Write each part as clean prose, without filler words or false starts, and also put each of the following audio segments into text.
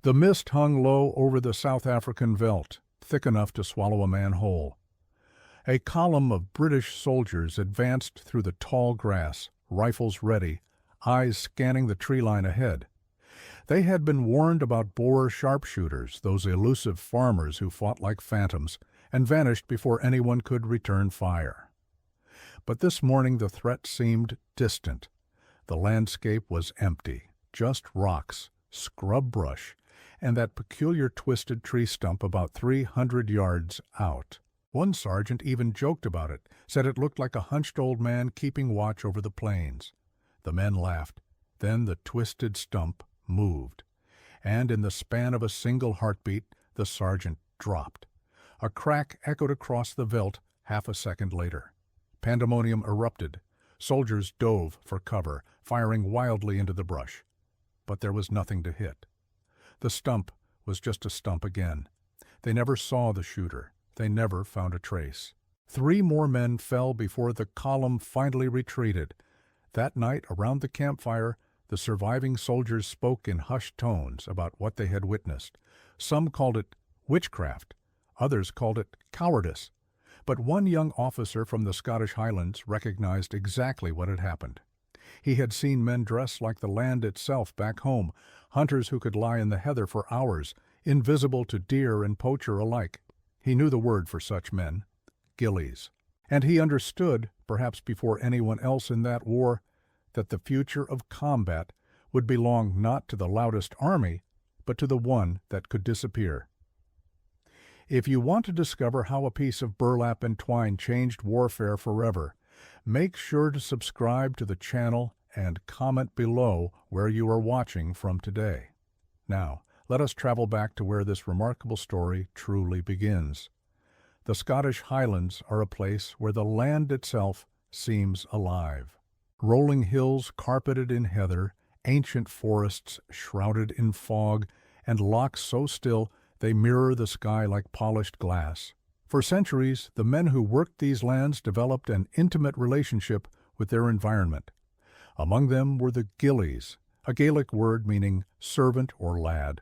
The mist hung low over the South African veldt, thick enough to swallow a man whole. A column of British soldiers advanced through the tall grass, rifles ready, eyes scanning the tree line ahead. They had been warned about Boer sharpshooters, those elusive farmers who fought like phantoms and vanished before anyone could return fire. But this morning the threat seemed distant. The landscape was empty, just rocks, scrub brush, and that peculiar twisted tree stump about 300 yards out. One sergeant even joked about it, said it looked like a hunched old man keeping watch over the plains. The men laughed. Then the twisted stump moved, and in the span of a single heartbeat, the sergeant dropped. A crack echoed across the veldt half a second later. Pandemonium erupted. Soldiers dove for cover, firing wildly into the brush. But there was nothing to hit. The stump was just a stump again. They never saw the shooter. They never found a trace. 3 more men fell before the column finally retreated. That night, around the campfire, the surviving soldiers spoke in hushed tones about what they had witnessed. Some called it witchcraft. Others called it cowardice. But one young officer from the Scottish Highlands recognized exactly what had happened. He had seen men dressed like the land itself back home, hunters who could lie in the heather for hours, invisible to deer and poacher alike. He knew the word for such men, ghillies. And he understood, perhaps before anyone else in that war, that the future of combat would belong not to the loudest army, but to the one that could disappear. If you want to discover how a piece of burlap and twine changed warfare forever, make sure to subscribe to the channel and comment below where you are watching from today. Now, let us travel back to where this remarkable story truly begins. The Scottish Highlands are a place where the land itself seems alive. Rolling hills carpeted in heather, ancient forests shrouded in fog, and lochs so still they mirror the sky like polished glass. For centuries, the men who worked these lands developed an intimate relationship with their environment. Among them were the Ghillies, a Gaelic word meaning servant or lad,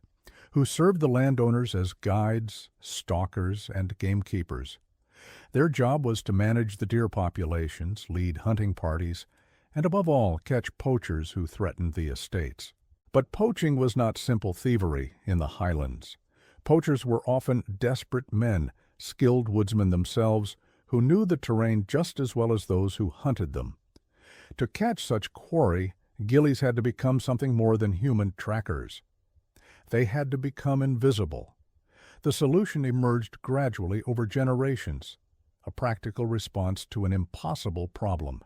who served the landowners as guides, stalkers, and gamekeepers. Their job was to manage the deer populations, lead hunting parties, and above all catch poachers who threatened the estates. But poaching was not simple thievery in the Highlands. Poachers were often desperate men, skilled woodsmen themselves, who knew the terrain just as well as those who hunted them. To catch such quarry, ghillies had to become something more than human trackers. They had to become invisible. The solution emerged gradually over generations, a practical response to an impossible problem.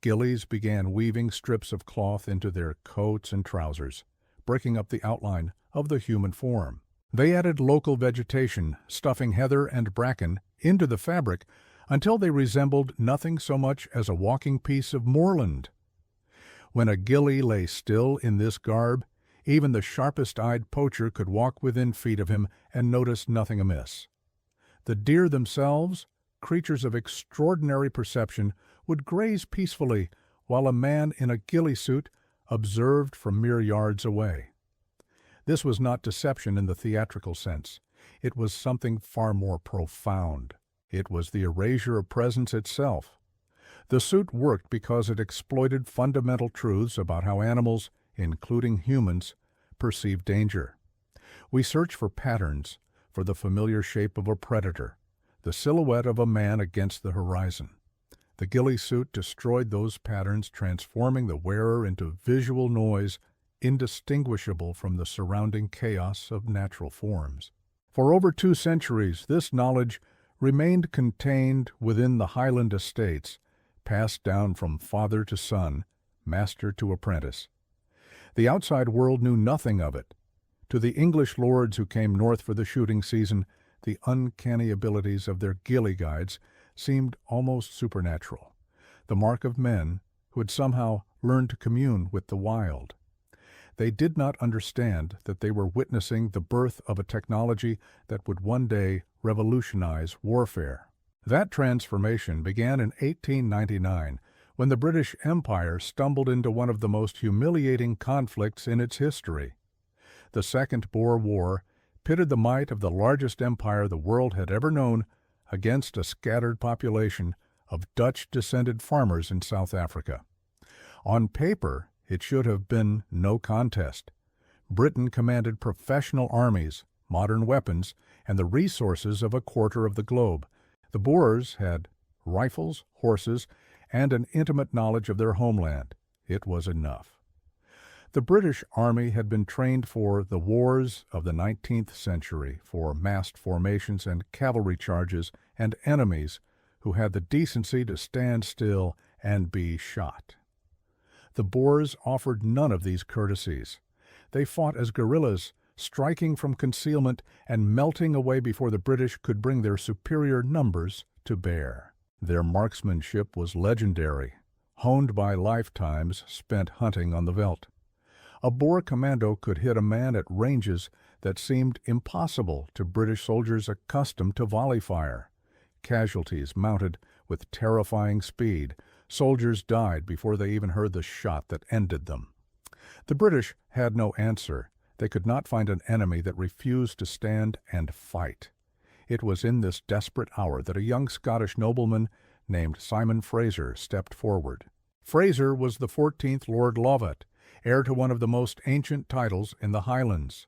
Ghillies began weaving strips of cloth into their coats and trousers, breaking up the outline of the human form. They added local vegetation, stuffing heather and bracken into the fabric until they resembled nothing so much as a walking piece of moorland. When a ghillie lay still in this garb, even the sharpest-eyed poacher could walk within feet of him and notice nothing amiss. The deer themselves, creatures of extraordinary perception, would graze peacefully while a man in a ghillie suit observed from mere yards away. This was not deception in the theatrical sense. It was something far more profound. It was the erasure of presence itself. The suit worked because it exploited fundamental truths about how animals, including humans, perceive danger. We search for patterns, for the familiar shape of a predator, the silhouette of a man against the horizon. The ghillie suit destroyed those patterns, transforming the wearer into visual noise indistinguishable from the surrounding chaos of natural forms. For over 2 centuries, this knowledge remained contained within the Highland estates, passed down from father to son, master to apprentice. The outside world knew nothing of it. To the English lords who came north for the shooting season, the uncanny abilities of their ghillie guides seemed almost supernatural, the mark of men who had somehow learned to commune with the wild. They did not understand that they were witnessing the birth of a technology that would one day revolutionize warfare. That transformation began in 1899, when the British Empire stumbled into one of the most humiliating conflicts in its history. The Second Boer War pitted the might of the largest empire the world had ever known against a scattered population of Dutch-descended farmers in South Africa. On paper, it should have been no contest. Britain commanded professional armies, modern weapons, and the resources of a quarter of the globe. The Boers had rifles, horses, and an intimate knowledge of their homeland. It was enough. The British Army had been trained for the wars of the 19th century, for massed formations and cavalry charges, and enemies who had the decency to stand still and be shot. The Boers offered none of these courtesies. They fought as guerrillas, striking from concealment and melting away before the British could bring their superior numbers to bear. Their marksmanship was legendary, honed by lifetimes spent hunting on the veldt. A Boer commando could hit a man at ranges that seemed impossible to British soldiers accustomed to volley fire. Casualties mounted with terrifying speed. Soldiers died before they even heard the shot that ended them. The British had no answer. They could not find an enemy that refused to stand and fight. It was in this desperate hour that a young Scottish nobleman named Simon Fraser stepped forward. Fraser was the 14th Lord Lovat, heir to one of the most ancient titles in the Highlands.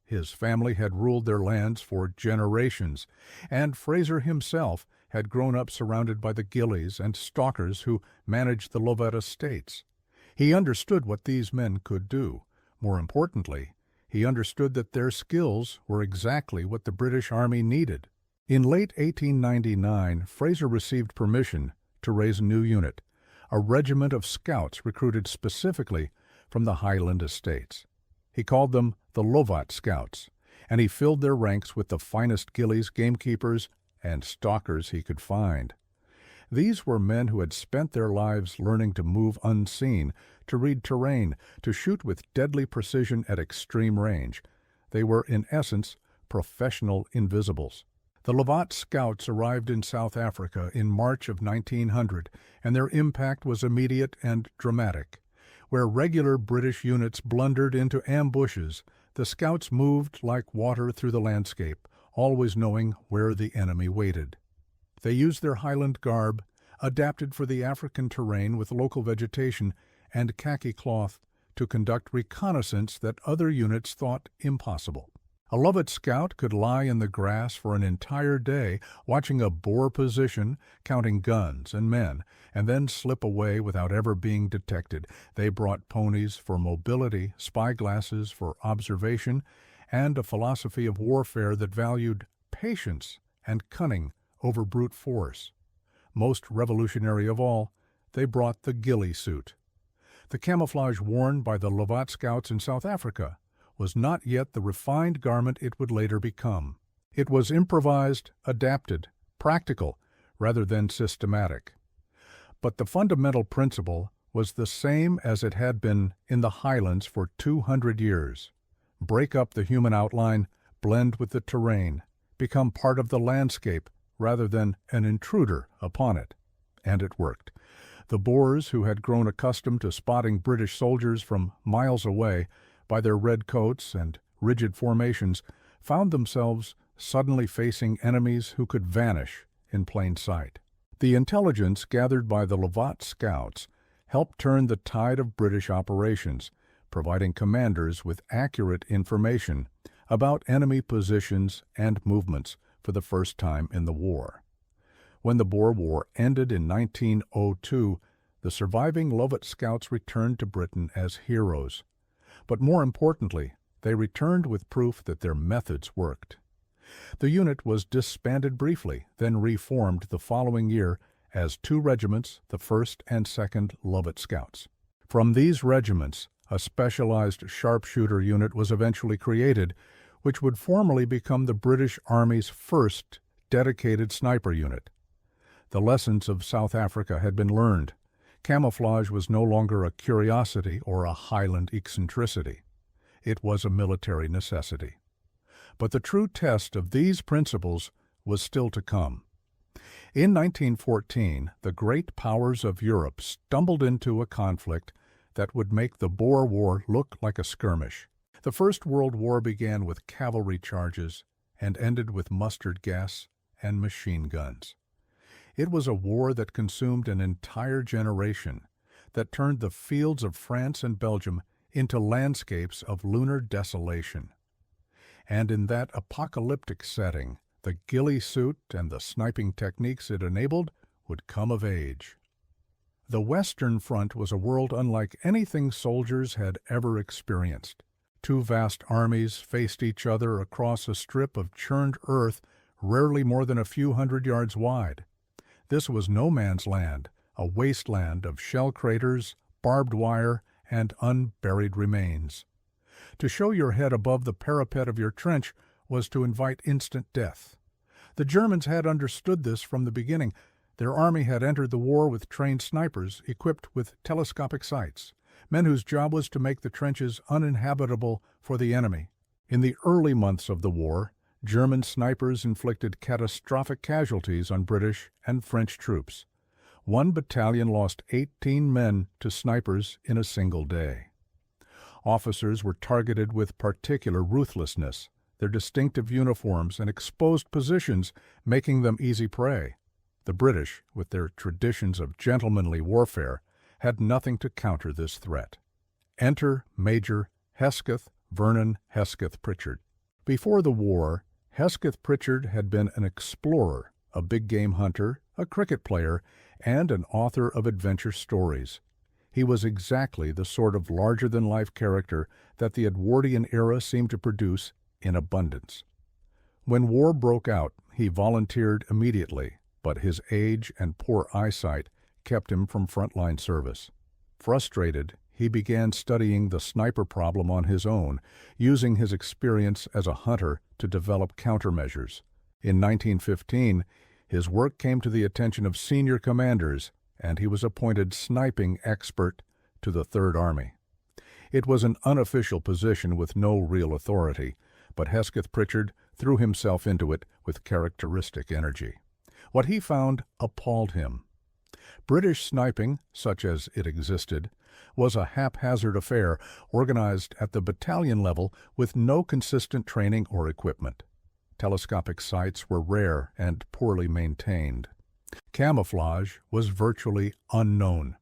His family had ruled their lands for generations, and Fraser himself had grown up surrounded by the Ghillies and stalkers who managed the Lovat estates. He understood what these men could do. More importantly, he understood that their skills were exactly what the British Army needed. In late 1899, Fraser received permission to raise a new unit, a regiment of scouts recruited specifically from the Highland estates. He called them the Lovat Scouts, and he filled their ranks with the finest ghillies, gamekeepers, and stalkers he could find. These were men who had spent their lives learning to move unseen, to read terrain, to shoot with deadly precision at extreme range. They were, in essence, professional invisibles. The Lovat Scouts arrived in South Africa in March of 1900, and their impact was immediate and dramatic. Where regular British units blundered into ambushes, the Scouts moved like water through the landscape, always knowing where the enemy waited. They used their Highland garb, adapted for the African terrain with local vegetation and khaki cloth, to conduct reconnaissance that other units thought impossible. A Lovat scout could lie in the grass for an entire day, watching a Boer position, counting guns and men, and then slip away without ever being detected. They brought ponies for mobility, spyglasses for observation, and a philosophy of warfare that valued patience and cunning over brute force. Most revolutionary of all, they brought the ghillie suit. The camouflage worn by the Lovat scouts in South Africa was not yet the refined garment it would later become. It was improvised, adapted, practical, rather than systematic. But the fundamental principle was the same as it had been in the Highlands for 200 years. Break up the human outline, blend with the terrain, become part of the landscape rather than an intruder upon it. And it worked. The Boers, who had grown accustomed to spotting British soldiers from miles away by their red coats and rigid formations, found themselves suddenly facing enemies who could vanish in plain sight. The intelligence gathered by the Lovat scouts helped turn the tide of British operations, providing commanders with accurate information about enemy positions and movements for the first time in the war. When the Boer War ended in 1902, the surviving Lovat scouts returned to Britain as heroes. But more importantly, they returned with proof that their methods worked. The unit was disbanded briefly, then reformed the following year as two regiments, the 1st and 2nd Lovat Scouts. From these regiments, a specialized sharpshooter unit was eventually created, which would formally become the British Army's first dedicated sniper unit. The lessons of South Africa had been learned. Camouflage was no longer a curiosity or a Highland eccentricity. It was a military necessity. But the true test of these principles was still to come. In 1914, the great powers of Europe stumbled into a conflict that would make the Boer War look like a skirmish. The First World War began with cavalry charges and ended with mustard gas and machine guns. It was a war that consumed an entire generation, that turned the fields of France and Belgium into landscapes of lunar desolation. And in that apocalyptic setting, the ghillie suit and the sniping techniques it enabled would come of age. The Western Front was a world unlike anything soldiers had ever experienced. Two vast armies faced each other across a strip of churned earth rarely more than a few hundred yards wide. This was no man's land, a wasteland of shell craters, barbed wire, and unburied remains. To show your head above the parapet of your trench was to invite instant death. The Germans had understood this from the beginning. Their army had entered the war with trained snipers equipped with telescopic sights, men whose job was to make the trenches uninhabitable for the enemy. In the early months of the war, German snipers inflicted catastrophic casualties on British and French troops. One battalion lost 18 men to snipers in a single day. Officers were targeted with particular ruthlessness, their distinctive uniforms and exposed positions making them easy prey. The British, with their traditions of gentlemanly warfare, had nothing to counter this threat. Enter Major Hesketh Vernon Hesketh Pritchard. Before the war, Hesketh Pritchard had been an explorer, a big-game hunter, a cricket player, and an author of adventure stories. He was exactly the sort of larger-than-life character that the Edwardian era seemed to produce in abundance. When war broke out, he volunteered immediately, but his age and poor eyesight kept him from frontline service. Frustrated, he began studying the sniper problem on his own, using his experience as a hunter to develop countermeasures. In 1915, his work came to the attention of senior commanders, and he was appointed sniping expert to the Third Army. It was an unofficial position with no real authority, but Hesketh Pritchard threw himself into it with characteristic energy. What he found appalled him. British sniping, such as it existed, was a haphazard affair organized at the battalion level with no consistent training or equipment. Telescopic sights were rare and poorly maintained. Camouflage was virtually unknown.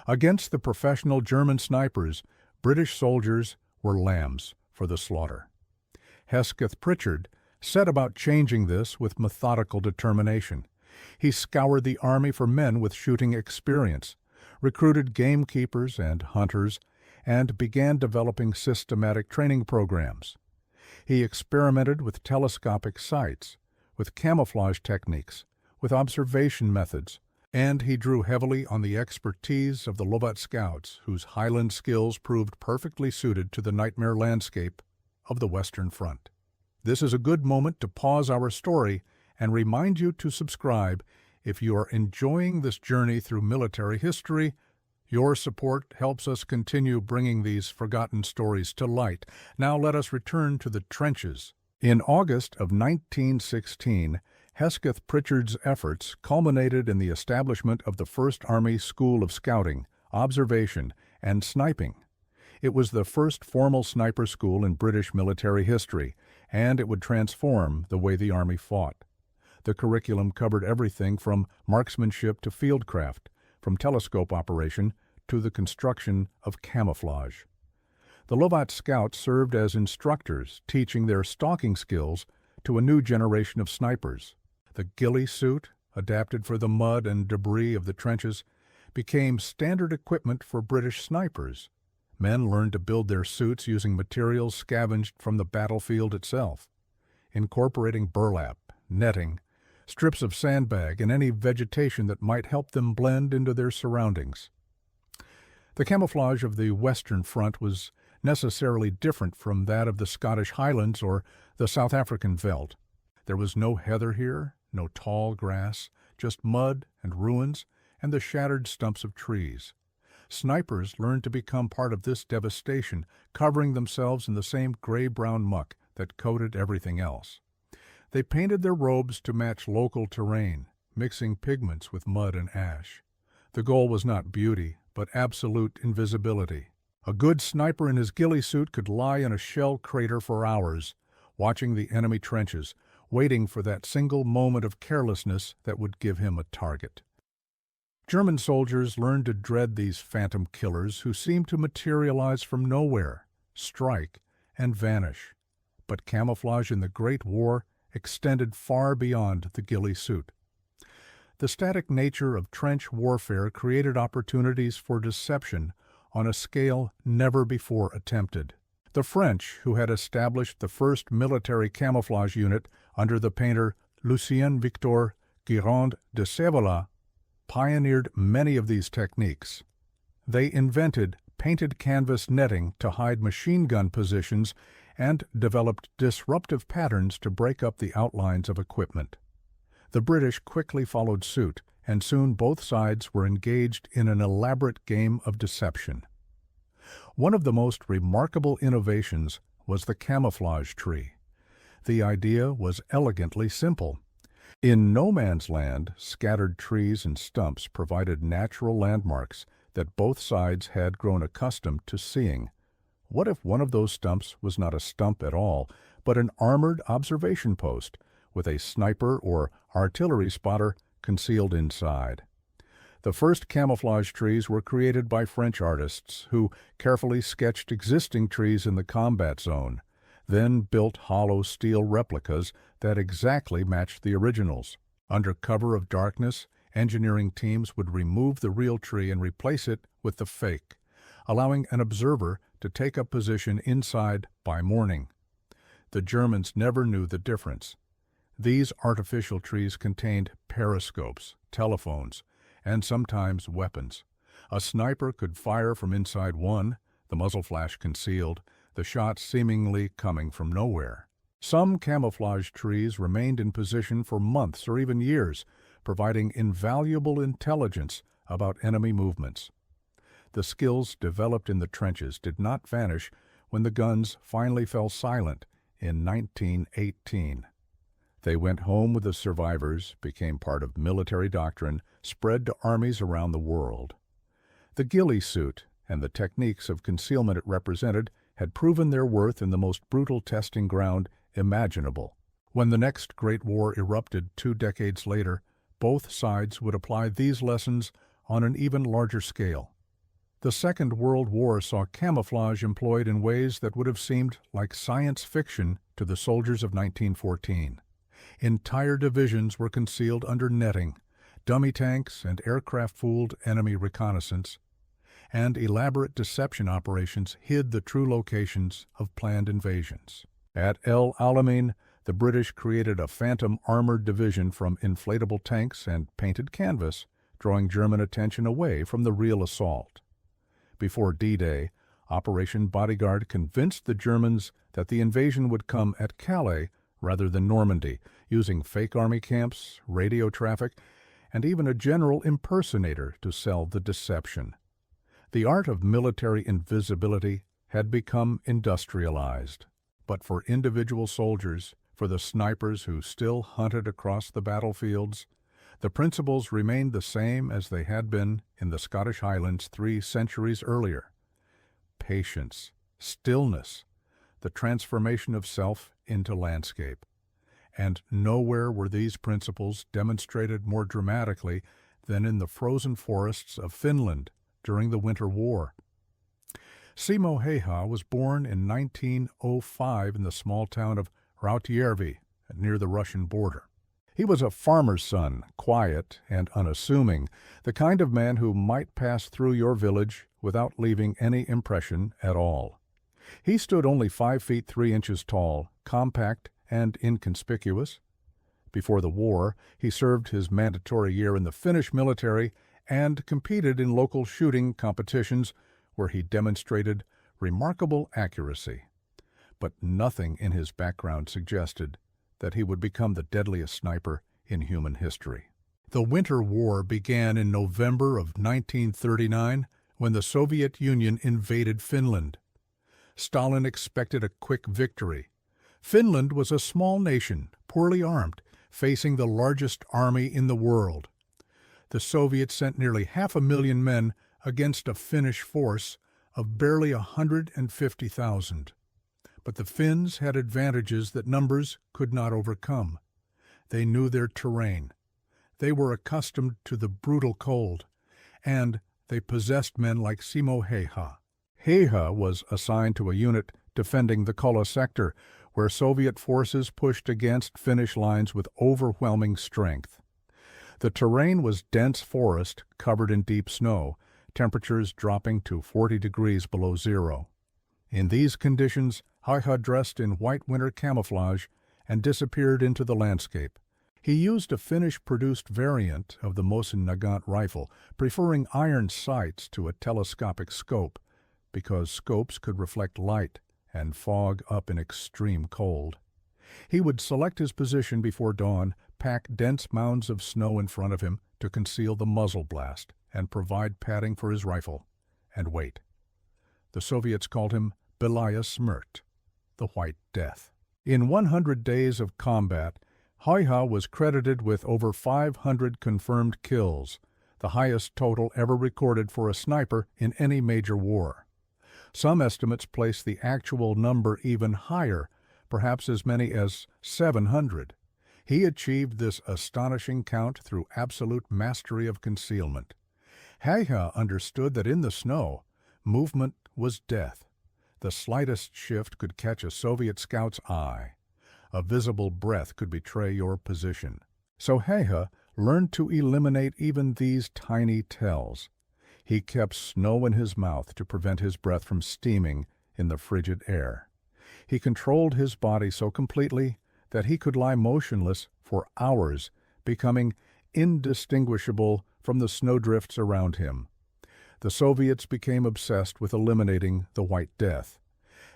Against the professional German snipers, British soldiers were lambs for the slaughter. Hesketh Pritchard set about changing this with methodical determination. He scoured the army for men with shooting experience, recruited gamekeepers and hunters, and began developing systematic training programs. He experimented with telescopic sights, with camouflage techniques, with observation methods, and he drew heavily on the expertise of the Lovat Scouts, whose Highland skills proved perfectly suited to the nightmare landscape of the Western Front. This is a good moment to pause our story and remind you to subscribe if you are enjoying this journey through military history. Your support helps us continue bringing these forgotten stories to light. Now let us return to the trenches. In August of 1916, Hesketh Pritchard's efforts culminated in the establishment of the First Army School of Scouting, Observation, and Sniping. It was the first formal sniper school in British military history, and it would transform the way the Army fought. The curriculum covered everything from marksmanship to fieldcraft, from telescope operation to the construction of camouflage. The Lovat Scouts served as instructors, teaching their stalking skills to a new generation of snipers. The ghillie suit, adapted for the mud and debris of the trenches, became standard equipment for British snipers. Men learned to build their suits using materials scavenged from the battlefield itself, incorporating burlap, netting, strips of sandbag, and any vegetation that might help them blend into their surroundings. The camouflage of the Western Front was necessarily different from that of the Scottish Highlands or the South African veldt. There was no heather here, no tall grass, just mud and ruins and the shattered stumps of trees. Snipers learned to become part of this devastation, covering themselves in the same gray-brown muck that coated everything else. They painted their robes to match local terrain, mixing pigments with mud and ash. The goal was not beauty, but absolute invisibility. A good sniper in his ghillie suit could lie in a shell crater for hours, watching the enemy trenches, waiting for that single moment of carelessness that would give him a target. German soldiers learned to dread these phantom killers who seemed to materialize from nowhere, strike, and vanish. But camouflage in the Great War extended far beyond the ghillie suit. The static nature of trench warfare created opportunities for deception on a scale never before attempted. The French, who had established the first military camouflage unit under the painter Lucien Victor Guiraud de Sévola, pioneered many of these techniques. They invented painted canvas netting to hide machine gun positions and developed disruptive patterns to break up the outlines of equipment. The British quickly followed suit, and soon both sides were engaged in an elaborate game of deception. One of the most remarkable innovations was the camouflage tree. The idea was elegantly simple. In no man's land, scattered trees and stumps provided natural landmarks that both sides had grown accustomed to seeing. What if one of those stumps was not a stump at all, but an armored observation post with a sniper or artillery spotter concealed inside? The first camouflage trees were created by French artists who carefully sketched existing trees in the combat zone, then built hollow steel replicas that exactly matched the originals. Under cover of darkness, engineering teams would remove the real tree and replace it with the fake, allowing an observer to take up position inside by morning. The Germans never knew the difference. These artificial trees contained periscopes, telephones, and sometimes weapons. A sniper could fire from inside one, the muzzle flash concealed, the shot seemingly coming from nowhere. Some camouflage trees remained in position for months or even years, providing invaluable intelligence about enemy movements. The skills developed in the trenches did not vanish when the guns finally fell silent in 1918. They went home with the survivors, became part of military doctrine, spread to armies around the world. The ghillie suit and the techniques of concealment it represented had proven their worth in the most brutal testing ground imaginable. When the next Great War erupted 2 decades later, both sides would apply these lessons on an even larger scale. The Second World War saw camouflage employed in ways that would have seemed like science fiction to the soldiers of 1914. Entire divisions were concealed under netting, dummy tanks and aircraft fooled enemy reconnaissance, and elaborate deception operations hid the true locations of planned invasions. At El Alamein, the British created a phantom armored division from inflatable tanks and painted canvas, drawing German attention away from the real assault. Before D-Day, Operation Bodyguard convinced the Germans that the invasion would come at Calais rather than Normandy, using fake army camps, radio traffic, and even a general impersonator to sell the deception. The art of military invisibility had become industrialized. But for individual soldiers, for the snipers who still hunted across the battlefields, the principles remained the same as they had been in the Scottish Highlands 3 centuries earlier. Patience, stillness, the transformation of self into landscape. And nowhere were these principles demonstrated more dramatically than in the frozen forests of Finland during the Winter War. Simo Häyhä was born in 1905 in the small town of Rautjärvi, near the Russian border. He was a farmer's son, quiet and unassuming, the kind of man who might pass through your village without leaving any impression at all. He stood only 5 feet 3 inches tall, compact and inconspicuous. Before the war, he served his mandatory year in the Finnish military and competed in local shooting competitions where he demonstrated remarkable accuracy. But nothing in his background suggested that he would become the deadliest sniper in human history. The Winter War began in November of 1939 when the Soviet Union invaded Finland. Stalin expected a quick victory. Finland was a small nation, poorly armed, facing the largest army in the world. The Soviets sent nearly 500,000 men against a Finnish force of barely 150,000. But the Finns had advantages that numbers could not overcome. They knew their terrain. They were accustomed to the brutal cold, and they possessed men like Simo Heiha. Heiha was assigned to a unit defending the Kola sector, where Soviet forces pushed against Finnish lines with overwhelming strength. The terrain was dense forest covered in deep snow, temperatures dropping to 40 degrees below zero. In these conditions, Heiha dressed in white winter camouflage and disappeared into the landscape. He used a Finnish-produced variant of the Mosin Nagant rifle, preferring iron sights to a telescopic scope, because scopes could reflect light and fog up in extreme cold. He would select his position before dawn, pack dense mounds of snow in front of him to conceal the muzzle blast, and provide padding for his rifle, and wait. The Soviets called him Belaya Smrt, the White Death. In 100 days of combat, Heiha was credited with over 500 confirmed kills, the highest total ever recorded for a sniper in any major war. Some estimates place the actual number even higher, perhaps as many as 700. He achieved this astonishing count through absolute mastery of concealment. Heiha understood that in the snow, movement was death. The slightest shift could catch a Soviet scout's eye. A visible breath could betray your position. So Heiha learned to eliminate even these tiny tells. He kept snow in his mouth to prevent his breath from steaming in the frigid air. He controlled his body so completely that he could lie motionless for hours, becoming indistinguishable from the snowdrifts around him. The Soviets became obsessed with eliminating the White Death.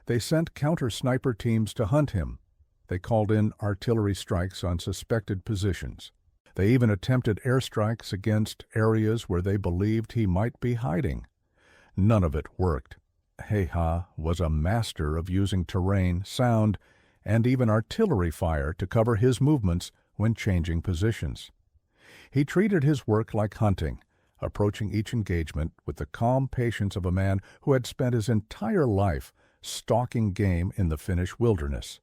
They sent counter-sniper teams to hunt him. They called in artillery strikes on suspected positions. They even attempted airstrikes against areas where they believed he might be hiding. None of it worked. Heiha was a master of using terrain, sound, and even artillery fire to cover his movements when changing positions. He treated his work like hunting, approaching each engagement with the calm patience of a man who had spent his entire life stalking game in the Finnish wilderness.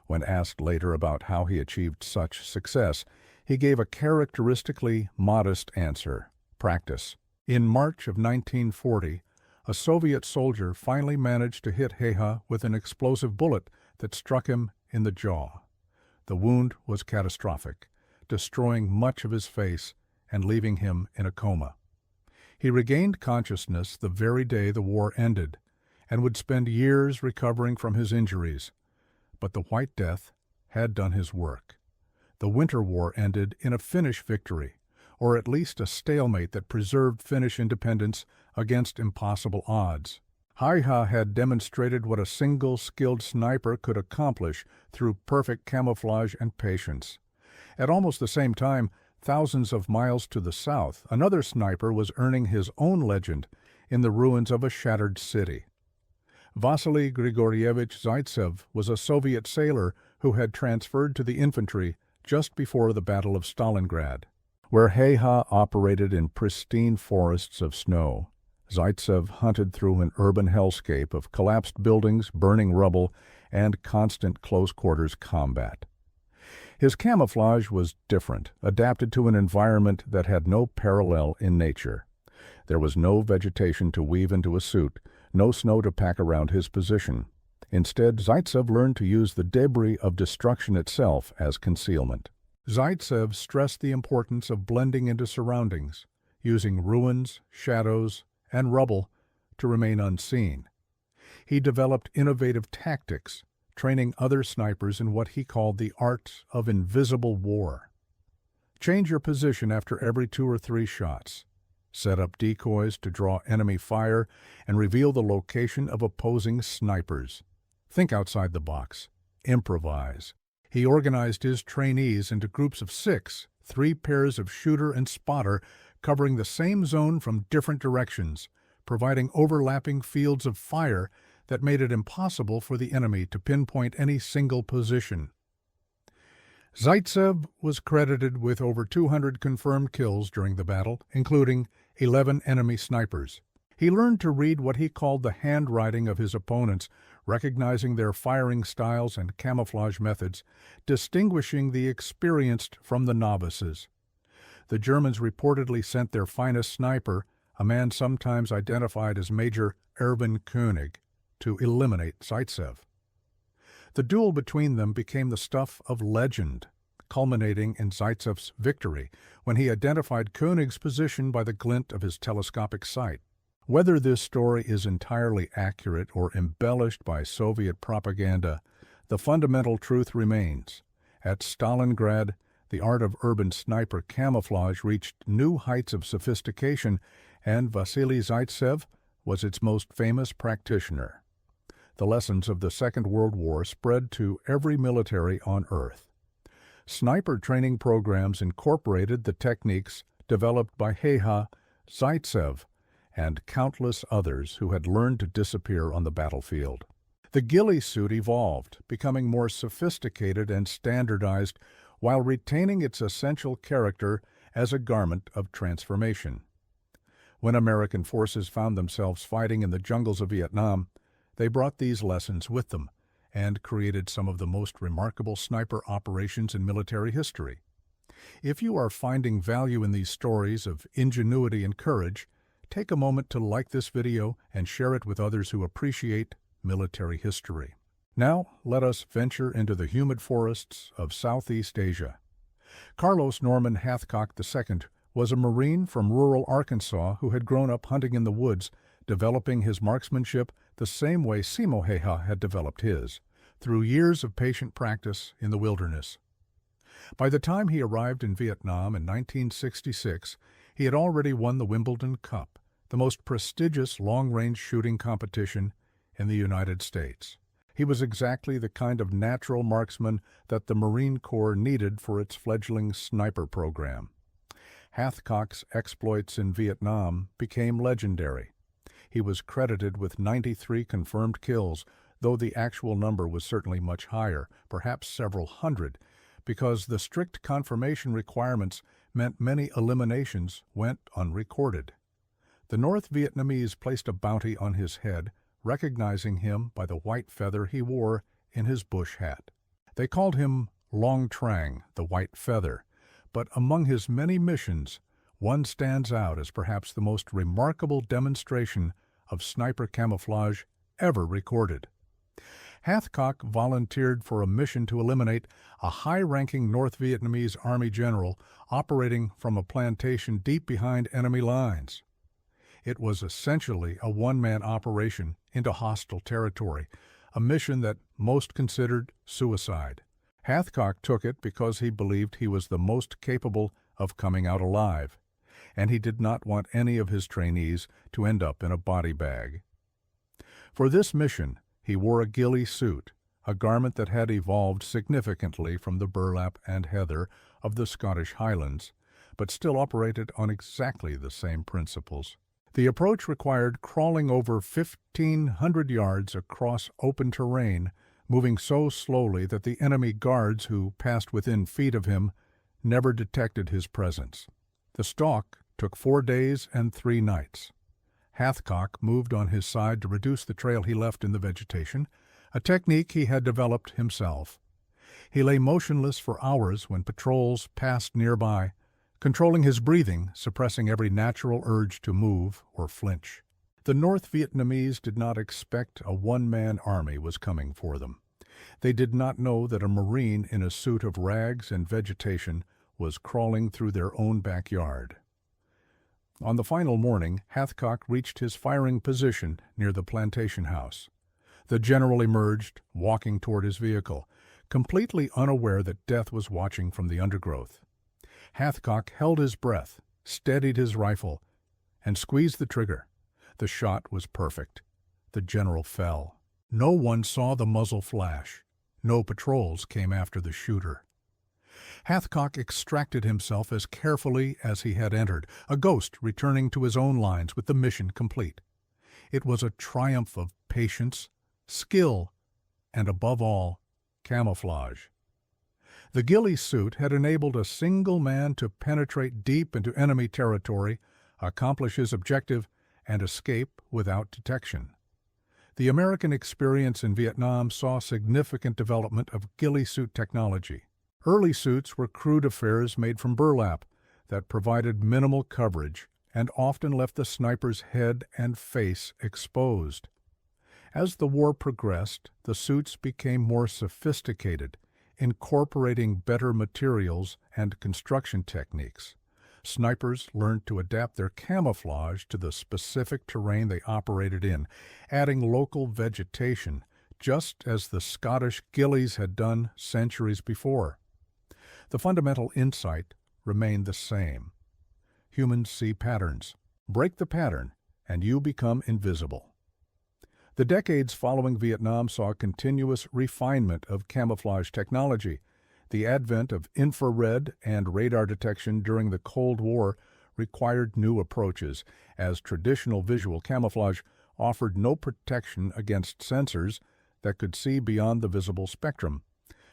When asked later about how he achieved such success, he gave a characteristically modest answer: practice. In March of 1940, a Soviet soldier finally managed to hit Heiha with an explosive bullet that struck him in the jaw. The wound was catastrophic, destroying much of his face and leaving him in a coma. He regained consciousness the very day the war ended, and would spend years recovering from his injuries. But the White Death had done his work. The Winter War ended in a Finnish victory, or at least a stalemate that preserved Finnish independence against impossible odds. Heiha had demonstrated what a single skilled sniper could accomplish through perfect camouflage and patience. At almost the same time, thousands of miles to the south, another sniper was earning his own legend in the ruins of a shattered city. Vasily Grigorievich Zaitsev was a Soviet sailor who had transferred to the infantry just before the Battle of Stalingrad. Where Heiha operated in pristine forests of snow, Zaitsev hunted through an urban hellscape of collapsed buildings, burning rubble, and constant close-quarters combat. His camouflage was different, adapted to an environment that had no parallel in nature. There was no vegetation to weave into a suit, no snow to pack around his position. Instead, Zaitsev learned to use the debris of destruction itself as concealment. Zaitsev stressed the importance of blending into surroundings, using ruins, shadows, and rubble to remain unseen. He developed innovative tactics, training other snipers in what he called the art of invisible war. Change your position after every 2 or 3 shots. Set up decoys to draw enemy fire and reveal the location of opposing snipers. Think outside the box. Improvise. He organized his trainees into groups of 6, 3 pairs of shooter and spotter covering the same zone from different directions, providing overlapping fields of fire that made it impossible for the enemy to pinpoint any single position. Zaitsev was credited with over 200 confirmed kills during the battle, including 11 enemy snipers. He learned to read what he called the handwriting of his opponents, recognizing their firing styles and camouflage methods, distinguishing the experienced from the novices. The Germans reportedly sent their finest sniper, a man sometimes identified as Major Erwin König, to eliminate Zaitsev. The duel between them became the stuff of legend, culminating in Zaitsev's victory when he identified König's position by the glint of his telescopic sight. Whether this story is entirely accurate or embellished by Soviet propaganda, the fundamental truth remains. At Stalingrad, the art of urban sniper camouflage reached new heights of sophistication, and Vasily Zaitsev was its most famous practitioner. The lessons of the Second World War spread to every military on Earth. Sniper training programs incorporated the techniques developed by Heha, Zaitsev, and countless others who had learned to disappear on the battlefield. The ghillie suit evolved, becoming more sophisticated and standardized while retaining its essential character as a garment of transformation. When American forces found themselves fighting in the jungles of Vietnam, they brought these lessons with them and created some of the most remarkable sniper operations in military history. If you are finding value in these stories of ingenuity and courage, take a moment to like this video and share it with others who appreciate military history. Now, let us venture into the humid forests of Southeast Asia. Carlos Norman Hathcock II was a Marine from rural Arkansas who had grown up hunting in the woods, developing his marksmanship the same way Simo Heha had developed his, through years of patient practice in the wilderness. By the time he arrived in Vietnam in 1966, he had already won the Wimbledon Cup, the most prestigious long-range shooting competition in the United States. He was exactly the kind of natural marksman that the Marine Corps needed for its fledgling sniper program. Hathcock's exploits in Vietnam became legendary. He was credited with 93 confirmed kills, though the actual number was certainly much higher, perhaps several hundred, because the strict confirmation requirements meant many eliminations went unrecorded. The North Vietnamese placed a bounty on his head, recognizing him by the white feather he wore in his bush hat. They called him Long Trang, the White Feather, but among his many missions, one stands out as perhaps the most remarkable demonstration of sniper camouflage ever recorded. Hathcock volunteered for a mission to eliminate a high-ranking North Vietnamese Army general operating from a plantation deep behind enemy lines. It was essentially a one-man operation into hostile territory, a mission that most considered suicide. Hathcock took it because he believed he was the most capable of coming out alive, and he did not want any of his trainees to end up in a body bag. For this mission, he wore a ghillie suit, a garment that had evolved significantly from the burlap and heather of the Scottish Highlands, but still operated on exactly the same principles. The approach required crawling over 1,500 yards across open terrain, moving so slowly that the enemy guards who passed within feet of him never detected his presence. The stalk took 4 days and 3 nights. Hathcock moved on his side to reduce the trail he left in the vegetation, a technique he had developed himself. He lay motionless for hours when patrols passed nearby, controlling his breathing, suppressing every natural urge to move or flinch. The North Vietnamese did not expect a one-man army was coming for them. They did not know that a Marine in a suit of rags and vegetation was crawling through their own backyard. On the final morning, Hathcock reached his firing position near the plantation house. The general emerged, walking toward his vehicle, completely unaware that death was watching from the undergrowth. Hathcock held his breath, steadied his rifle, and squeezed the trigger. The shot was perfect. The general fell. No one saw the muzzle flash. No patrols came after the shooter. Hathcock extracted himself as carefully as he had entered, a ghost returning to his own lines with the mission complete. It was a triumph of patience, skill, and above all, camouflage. The ghillie suit had enabled a single man to penetrate deep into enemy territory, accomplish his objective, and escape without detection. The American experience in Vietnam saw significant development of ghillie suit technology. Early suits were crude affairs made from burlap that provided minimal coverage and often left the sniper's head and face exposed. As the war progressed, the suits became more sophisticated, incorporating better materials and construction techniques. Snipers learned to adapt their camouflage to the specific terrain they operated in, adding local vegetation, just as the Scottish ghillies had done centuries before. The fundamental insight remained the same. Humans see patterns. Break the pattern, and you become invisible. The decades following Vietnam saw continuous refinement of camouflage technology. The advent of infrared and radar detection during the Cold War required new approaches, as traditional visual camouflage offered no protection against sensors that could see beyond the visible spectrum.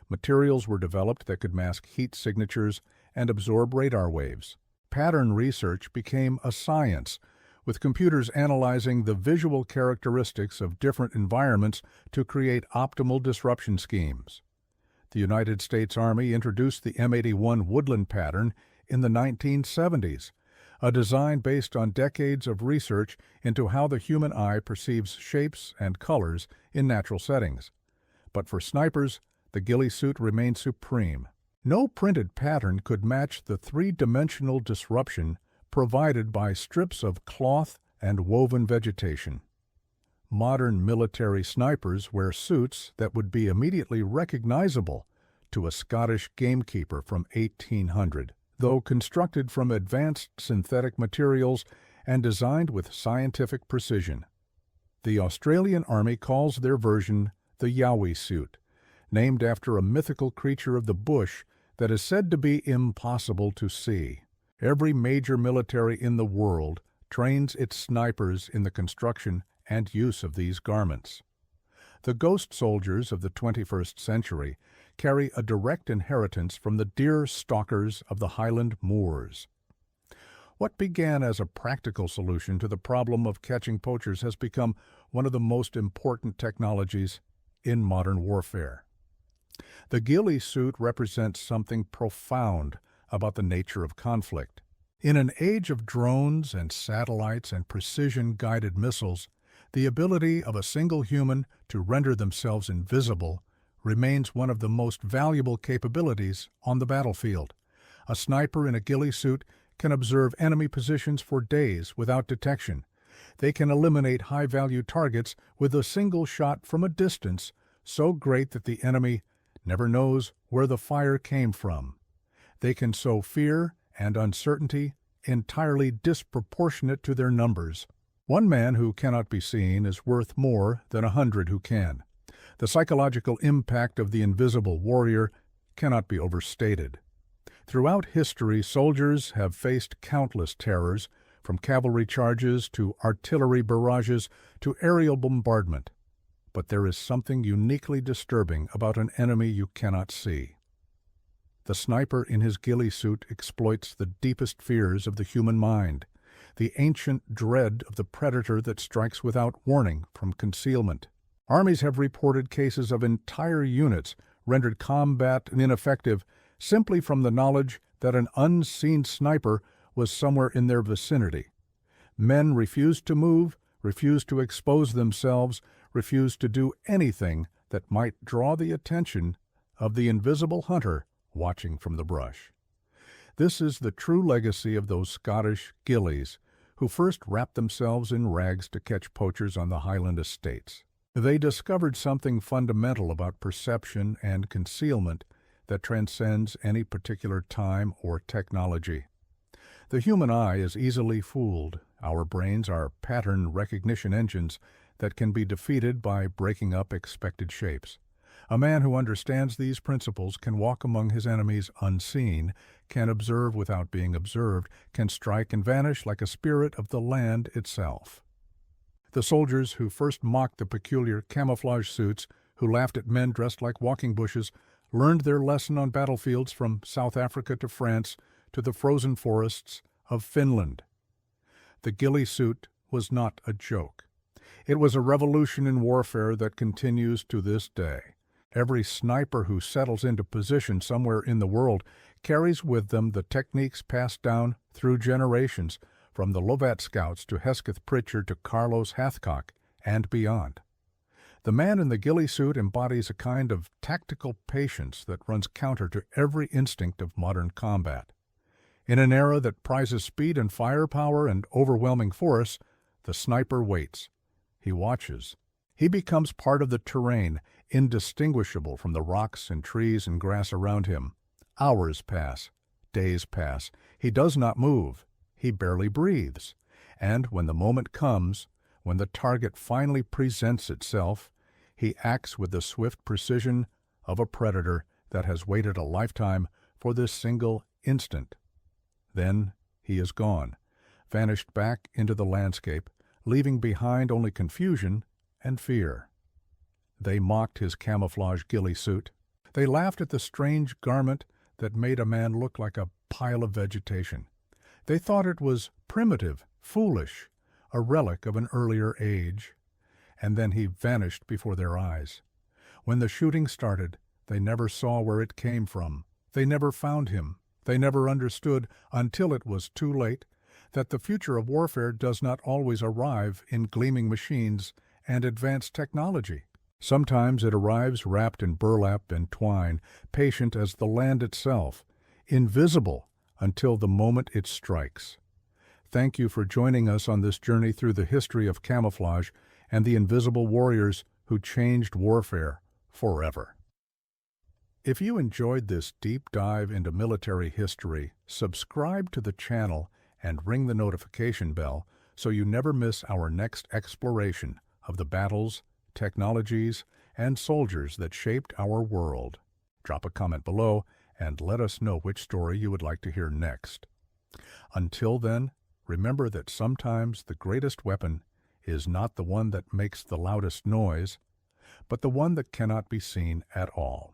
Materials were developed that could mask heat signatures and absorb radar waves. Pattern research became a science, with computers analyzing the visual characteristics of different environments to create optimal disruption schemes. The United States Army introduced the M81 woodland pattern in the 1970s, a design based on decades of research into how the human eye perceives shapes and colors in natural settings. But for snipers, the ghillie suit remained supreme. No printed pattern could match the three-dimensional disruption provided by strips of cloth and woven vegetation. Modern military snipers wear suits that would be immediately recognizable to a Scottish gamekeeper from 1800, though constructed from advanced synthetic materials and designed with scientific precision. The Australian Army calls their version the Yowie suit, named after a mythical creature of the bush that is said to be impossible to see. Every major military in the world trains its snipers in the construction and use of these garments. The ghost soldiers of the 21st century carry a direct inheritance from the deer stalkers of the Highland Moors. What began as a practical solution to the problem of catching poachers has become one of the most important technologies in modern warfare. The ghillie suit represents something profound about the nature of conflict. In an age of drones and satellites and precision-guided missiles, the ability of a single human to render themselves invisible remains one of the most valuable capabilities on the battlefield. A sniper in a ghillie suit can observe enemy positions for days without detection. They can eliminate high-value targets with a single shot from a distance so great that the enemy never knows where the fire came from. They can sow fear and uncertainty entirely disproportionate to their numbers. One man who cannot be seen is worth more than 100 who can. The psychological impact of the invisible warrior cannot be overstated. Throughout history, soldiers have faced countless terrors, from cavalry charges to artillery barrages to aerial bombardment. But there is something uniquely disturbing about an enemy you cannot see. The sniper in his ghillie suit exploits the deepest fears of the human mind, the ancient dread of the predator that strikes without warning from concealment. Armies have reported cases of entire units rendered combat ineffective simply from the knowledge that an unseen sniper was somewhere in their vicinity. Men refused to move, refused to expose themselves, refused to do anything that might draw the attention of the invisible hunter watching from the brush. This is the true legacy of those Scottish ghillies who first wrapped themselves in rags to catch poachers on the Highland estates. They discovered something fundamental about perception and concealment that transcends any particular time or technology. The human eye is easily fooled. Our brains are pattern recognition engines that can be defeated by breaking up expected shapes. A man who understands these principles can walk among his enemies unseen, can observe without being observed, can strike and vanish like a spirit of the land itself. The soldiers who first mocked the peculiar camouflage suits, who laughed at men dressed like walking bushes, learned their lesson on battlefields from South Africa to France to the frozen forests of Finland. The ghillie suit was not a joke. It was a revolution in warfare that continues to this day. Every sniper who settles into position somewhere in the world carries with them the techniques passed down through generations, from the Lovat scouts to Hesketh Pritchard to Carlos Hathcock and beyond. The man in the ghillie suit embodies a kind of tactical patience that runs counter to every instinct of modern combat. In an era that prizes speed and firepower and overwhelming force, the sniper waits. He watches. He becomes part of the terrain, indistinguishable from the rocks and trees and grass around him. Hours pass. Days pass. He does not move. He barely breathes. And when the moment comes, when the target finally presents itself, he acts with the swift precision of a predator that has waited a lifetime for this single instant. Then he is gone, vanished back into the landscape, leaving behind only confusion and fear. They mocked his camouflage ghillie suit. They laughed at the strange garment that made a man look like a pile of vegetation. They thought it was primitive, foolish, a relic of an earlier age. And then he vanished before their eyes. When the shooting started, they never saw where it came from. They never found him. They never understood, until it was too late, that the future of warfare does not always arrive in gleaming machines and advanced technology. Sometimes it arrives wrapped in burlap and twine, patient as the land itself, invisible until the moment it strikes. Thank you for joining us on this journey through the history of camouflage and the invisible warriors who changed warfare forever. If you enjoyed this deep dive into military history, subscribe to the channel and ring the notification bell so you never miss our next exploration of the battles, technologies, and soldiers that shaped our world. Drop a comment below and let us know which story you would like to hear next. Until then, remember that sometimes the greatest weapon is not the one that makes the loudest noise, but the one that cannot be seen at all.